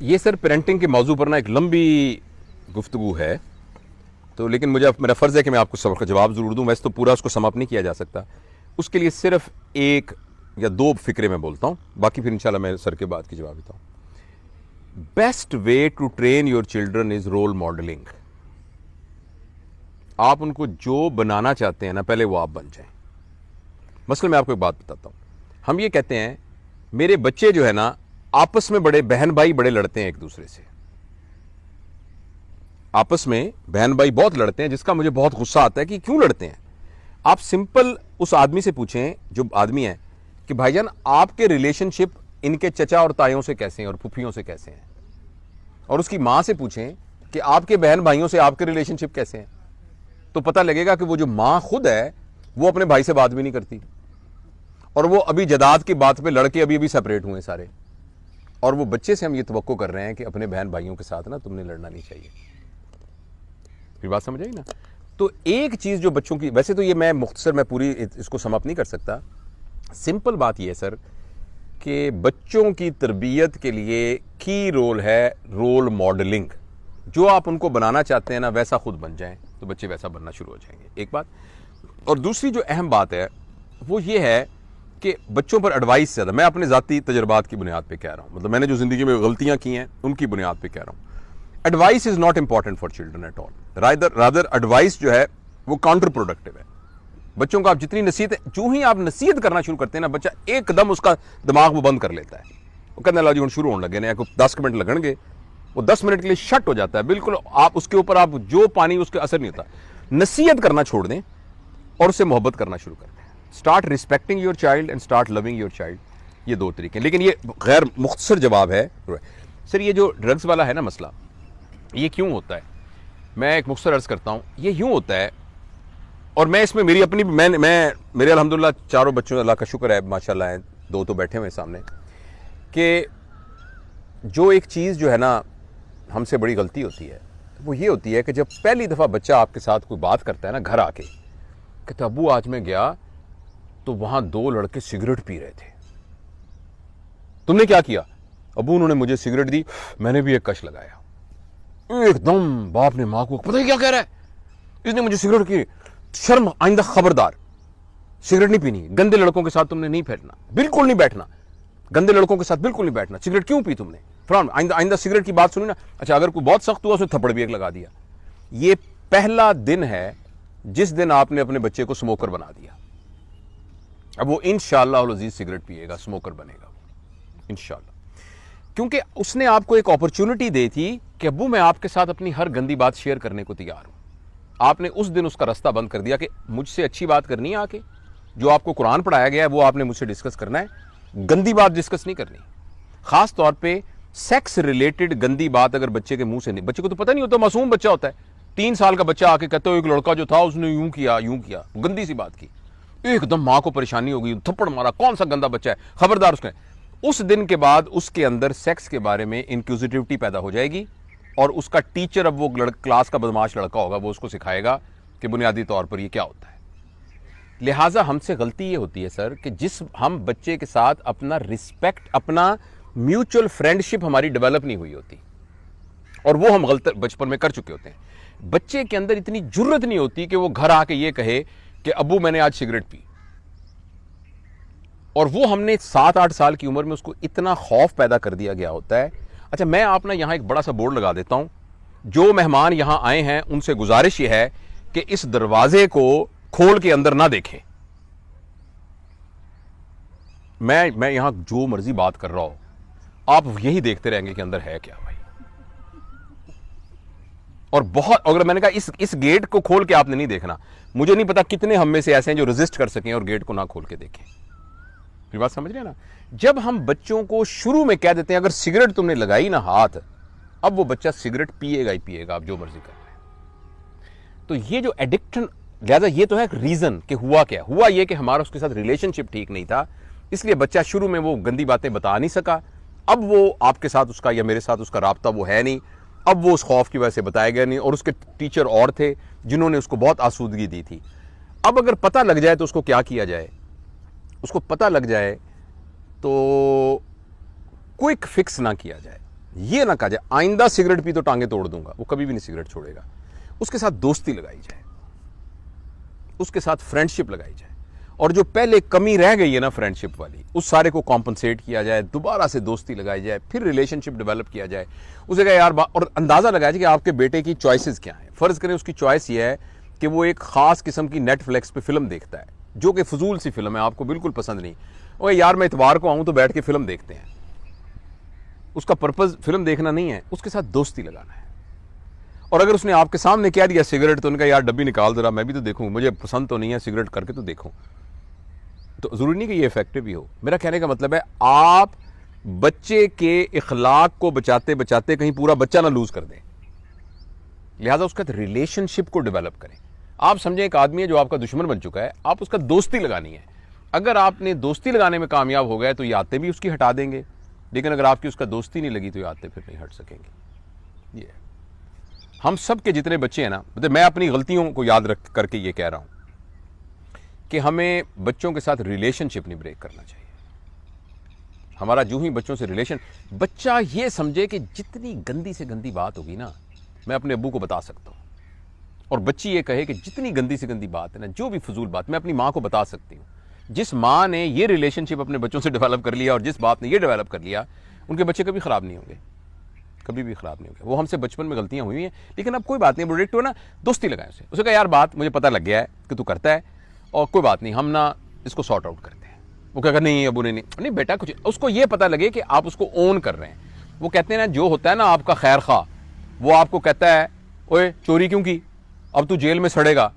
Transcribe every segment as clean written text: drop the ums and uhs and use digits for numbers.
یہ سر پیرنٹنگ کے موضوع پر نا ایک لمبی گفتگو ہے، تو لیکن مجھے میرا فرض ہے کہ میں آپ کو سوال کا جواب ضرور دوں. ویسے تو پورا اس کو سم اپ نہیں کیا جا سکتا، اس کے لیے صرف ایک یا دو فکرے میں بولتا ہوں، باقی پھر انشاءاللہ میں سر کے بعد کی جواب دیتا ہوں. Best way to train your children is role modelling. آپ ان کو جو بنانا چاہتے ہیں نا، پہلے وہ آپ بن جائیں. مثلا میں آپ کو ایک بات بتاتا ہوں. ہم یہ کہتے ہیں میرے بچے جو ہے نا آپس میں بڑے بہن بھائی بڑے لڑتے ہیں ایک دوسرے سے، آپس میں بہن بھائی بہت لڑتے ہیں، جس کا مجھے بہت غصہ آتا ہے کہ کیوں لڑتے ہیں. آپ سمپل اس آدمی سے پوچھیں جو آدمی ہے کہ بھائی جان آپ کے ریلیشن شپ ان کے چچا اور تایوں سے کیسے ہیں اور پھوپھیوں سے کیسے ہیں، اور اس کی ماں سے پوچھیں کہ آپ کے بہن بھائیوں سے آپ کے ریلیشن شپ کیسے ہیں، تو پتہ لگے گا کہ وہ جو ماں خود ہے وہ اپنے بھائی سے بات بھی نہیں کرتی، اور وہ ابھی جداد کی بات پہ لڑ کے ابھی سپریٹ ہوئے سارے. اور وہ بچے سے ہم یہ توقع کر رہے ہیں کہ اپنے بہن بھائیوں کے ساتھ نا تم نے لڑنا نہیں چاہیے. پھر بات سمجھ آئی نا؟ تو ایک چیز جو بچوں کی، ویسے تو یہ میں مختصر میں پوری اس کو سم اپ نہیں کر سکتا. سمپل بات یہ ہے سر کہ بچوں کی تربیت کے لیے کی رول ہے رول ماڈلنگ. جو آپ ان کو بنانا چاہتے ہیں نا ویسا خود بن جائیں تو بچے ویسا بننا شروع ہو جائیں گے. ایک بات. اور دوسری جو اہم بات ہے وہ یہ ہے کہ بچوں پر ایڈوائس سے زیادہ، میں اپنے ذاتی تجربات کی بنیاد پہ کہہ رہا ہوں، مطلب میں نے جو زندگی میں غلطیاں کی ہیں ان کی بنیاد پہ کہہ رہا ہوں. Advice is not important for children at all, rather advice جو ہے وہ کاؤنٹر پروڈکٹیو ہے. بچوں کو آپ جتنی نصیحت، جو ہی آپ نصیحت کرنا شروع کرتے ہیں نا بچہ ایک دم اس کا دماغ وہ بند کر لیتا ہے. وہ کہنے لگا جی ہوں شروع ہونے لگے نا، 10 منٹ لگن گے، وہ 10 منٹ کے لیے شٹ ہو جاتا ہے بالکل. آپ اس کے اوپر آپ جو پانی اس کے اثر نہیں ہوتا. نصیحت کرنا چھوڑ دیں اور اسے محبت کرنا شروع کر دیں. Start respecting your child and start loving your child. یہ دو طریقے ہیں. لیکن یہ غیر مختصر جواب ہے سر. یہ جو ڈرگز والا ہے نا مسئلہ، یہ کیوں ہوتا ہے؟ میں ایک مختصر عرض کرتا ہوں. یہ یوں ہوتا ہے، اور میں اس میں میری اپنی میں میرے الحمدللہ چاروں بچوں اللہ کا شکر ہے ماشاءاللہ ہیں، 2 تو بیٹھے ہوئے سامنے، کہ جو ایک چیز جو ہے نا ہم سے بڑی غلطی ہوتی ہے وہ یہ ہوتی ہے کہ جب پہلی دفعہ بچہ آپ کے ساتھ کوئی بات کرتا ہے نا گھر آ کے، کہتا ابو آج میں گیا تو وہاں 2 لڑکے سگریٹ پی رہے تھے. تم نے کیا کیا؟ ابو انہوں نے مجھے سگریٹ دی، میں نے بھی ایک کش لگایا. ایک دم باپ نے ماں کو، پتہ ہی کیا کہہ رہا ہے، اس نے مجھے سگریٹ کی. شرم، آئندہ خبردار سگریٹ نہیں پینی، گندے لڑکوں کے ساتھ تم نے نہیں بیٹھنا، بالکل نہیں بیٹھنا، گندے لڑکوں کے ساتھ بالکل نہیں بیٹھنا. سگریٹ کیوں پی تم نے؟ فرام آئندہ سگریٹ کی بات سنی نا. اچھا اگر کوئی بہت سخت ہوا اسے تھپڑ بھی ایک لگا دیا. یہ پہلا دن ہے جس دن آپ نے اپنے بچے کو سموکر بنا دیا. اب وہ انشاءاللہ العزیز سگریٹ پیے گا، سموکر بنے گا انشاءاللہ. کیونکہ اس نے آپ کو ایک اپرچونٹی دی تھی کہ ابو میں آپ کے ساتھ اپنی ہر گندی بات شیئر کرنے کو تیار ہوں. آپ نے اس دن اس کا راستہ بند کر دیا کہ مجھ سے اچھی بات کرنی ہے، آ کے جو آپ کو قرآن پڑھایا گیا ہے وہ آپ نے مجھ سے ڈسکس کرنا ہے، گندی بات ڈسکس نہیں کرنی. خاص طور پہ سیکس ریلیٹڈ گندی بات اگر بچے کے منہ سے نہیں، بچے کو تو پتہ نہیں ہوتا، معصوم بچہ ہوتا ہے. 3 سال کا بچہ آ کے کہتا ہے ایک لڑکا جو تھا اس نے یوں کیا گندی سی بات کی. ایک دم ماں کو پریشانی ہو گئی، تھپڑ مارا، کون سا گندا بچہ ہے، خبردار. اس دن کے بعد اس کے اندر سیکس کے بارے میں انکوزیٹیوٹی پیدا ہو جائے گی، اور اس کا ٹیچر، اب وہ کلاس کا بدماش لڑکا ہوگا، وہ اس کو سکھائے گا کہ بنیادی طور پر یہ کیا ہوتا ہے. لہٰذا ہم سے غلطی یہ ہوتی ہے سر کہ ہم بچے کے ساتھ اپنا رسپیکٹ، اپنا میوچل فرینڈشپ ہماری ڈیولپ نہیں ہوئی ہوتی، اور وہ ہم غلط بچپن میں کر چکے ہوتے ہیں. بچے کے اندر اتنی جرت نہیں ہوتی کہ وہ گھر آ کے یہ کہے کہ ابو میں نے آج سگریٹ پی، اور وہ ہم نے 7-8 سال کی عمر میں اس کو اتنا خوف پیدا کر دیا گیا ہوتا ہے. اچھا میں آپ نے یہاں ایک بڑا سا بورڈ لگا دیتا ہوں، جو مہمان یہاں آئے ہیں ان سے گزارش یہ ہے کہ اس دروازے کو کھول کے اندر نہ دیکھیں. میں یہاں جو مرضی بات کر رہا ہوں آپ یہی دیکھتے رہیں گے کہ اندر ہے کیا بھائی. اور بہت، اگر میں نے کہا اس گیٹ کو کھول کے آپ نے نہیں دیکھنا، مجھے نہیں پتا کتنے ہم میں سے ایسے ہیں جو ریزسٹ کر سکیں اور گیٹ کو نہ کھول کے دیکھیں. پھر بات سمجھ رہے ہیں نا؟ جب ہم بچوں کو شروع میں کہہ دیتے ہیں اگر سگریٹ تم نے لگائی نا ہاتھ، اب وہ بچہ سگریٹ پیے گا ہی پیے گا، آپ جو مرضی کر لیں. تو یہ جو ایڈکشن، لہذا یہ تو ہے ریزن کہ ہوا کیا، ہوا یہ کہ ہمارا اس کے ساتھ ریلیشن شپ ٹھیک نہیں تھا، اس لیے بچہ شروع میں وہ گندی باتیں بتا نہیں سکا. اب وہ آپ کے ساتھ اس کا یا میرے ساتھ اس کا رابطہ وہ ہے نہیں، اب وہ اس خوف کی وجہ سے بتایا گیا نہیں، اور اس کے ٹیچر اور تھے جنہوں نے اس کو بہت آسودگی دی تھی. اب اگر پتہ لگ جائے تو اس کو کیا کیا جائے؟ اس کو پتہ لگ جائے تو کوئک فکس نہ کیا جائے. یہ نہ کہا جائے آئندہ سگریٹ پی تو ٹانگیں توڑ دوں گا، وہ کبھی بھی نہیں سگریٹ چھوڑے گا. اس کے ساتھ دوستی لگائی جائے، اس کے ساتھ فرینڈشپ لگائی جائے، اور جو پہلے کمی رہ گئی ہے نا فرینڈشپ والی، اس سارے کو کمپنسیٹ کیا جائے، دوبارہ سے دوستی لگائی جائے، پھر ریلیشن شپ ڈیولپ کیا جائے. اسے کہا یار اور اندازہ لگایا جائے کہ آپ کے بیٹے کی چوائسز کیا ہیں. فرض کریں اس کی چوائس یہ ہے کہ وہ ایک خاص قسم کی نیٹ فلیکس پہ فلم دیکھتا ہے جو کہ فضول سی فلم ہے، آپ کو بالکل پسند نہیں. اوے یار میں اتوار کو آؤں تو بیٹھ کے فلم دیکھتے ہیں. اس کا پرپز فلم دیکھنا نہیں ہے، اس کے ساتھ دوستی لگانا ہے. اور اگر اس نے آپ کے سامنے کہہ دیا سگریٹ، تو ان کا یار ڈبی نکال ذرا، میں بھی تو دیکھوں، مجھے پسند تو نہیں ہے سگریٹ، کر کے تو دیکھوں. تو ضروری نہیں کہ یہ افیکٹو بھی ہو. میرا کہنے کا مطلب ہے آپ بچے کے اخلاق کو بچاتے بچاتے کہیں پورا بچہ نہ لوز کر دیں. لہٰذا اس کا ریلیشن شپ کو ڈیولپ کریں. آپ سمجھیں ایک آدمی ہے جو آپ کا دشمن بن چکا ہے، آپ اس کا دوستی لگانی ہے. اگر آپ نے دوستی لگانے میں کامیاب ہو گئے تو یہ عادتیں بھی اس کی ہٹا دیں گے، لیکن اگر آپ کی اس کا دوستی نہیں لگی تو یہ عادتیں پھر نہیں ہٹ سکیں گے. یہ ہم سب کے جتنے بچے ہیں نا، میں اپنی غلطیوں کو یاد رکھ کر کے یہ کہہ رہا ہوں کہ ہمیں بچوں کے ساتھ ریلیشن شپ نہیں بریک کرنا چاہیے. ہمارا جو ہی بچوں سے ریلیشن، بچہ یہ سمجھے کہ جتنی گندی سے گندی بات ہوگی نا میں اپنے ابو کو بتا سکتا ہوں، اور بچی یہ کہے کہ جتنی گندی سے گندی بات ہے نا، جو بھی فضول بات، میں اپنی ماں کو بتا سکتی ہوں. جس ماں نے یہ ریلیشن شپ اپنے بچوں سے ڈیولپ کر لیا اور جس باپ نے یہ ڈیولپ کر لیا، ان کے بچے کبھی خراب نہیں ہوں گے، کبھی بھی خراب نہیں ہوں گے. وہ ہم سے بچپن میں غلطیاں ہوئی ہیں، لیکن اب کوئی بات نہیں، پروڈکٹ ہو نا، دوستی لگائیں اسے کہا یار بات مجھے پتہ لگ گیا ہے کہ تو کرتا ہے، اور کوئی بات نہیں، ہم نا اس کو سارٹ آؤٹ کرتے ہیں. وہ کہا نہیں ابو نہیں بیٹا کچھ، اس کو یہ پتہ لگے کہ آپ اس کو اون کر رہے ہیں. وہ کہتے ہیں نا جو ہوتا ہے نا آپ کا خیر خواہ، وہ آپ کو کہتا ہے اوے چوری کیوں کی، اب تو جیل میں سڑے گا.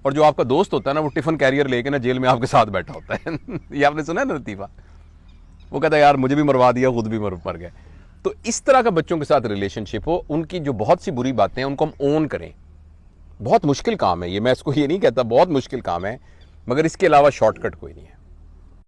اور جو آپ کا دوست ہوتا ہے نا وہ ٹفن کیریئر لے کے نا جیل میں آپ کے ساتھ بیٹھا ہوتا ہے. یہ آپ نے سنا ہے نا لطیفہ، وہ کہتا ہے یار مجھے بھی مروا دیا، خود بھی مر گئے. تو اس طرح کا بچوں کے ساتھ ریلیشن شپ ہو، ان کی جو بہت سی بری باتیں ہیں ان کو ہم اون کریں. بہت مشکل کام ہے یہ، میں اس کو یہ نہیں کہتا بہت مشکل کام ہے، مگر اس کے علاوہ شارٹ کٹ کوئی نہیں ہے.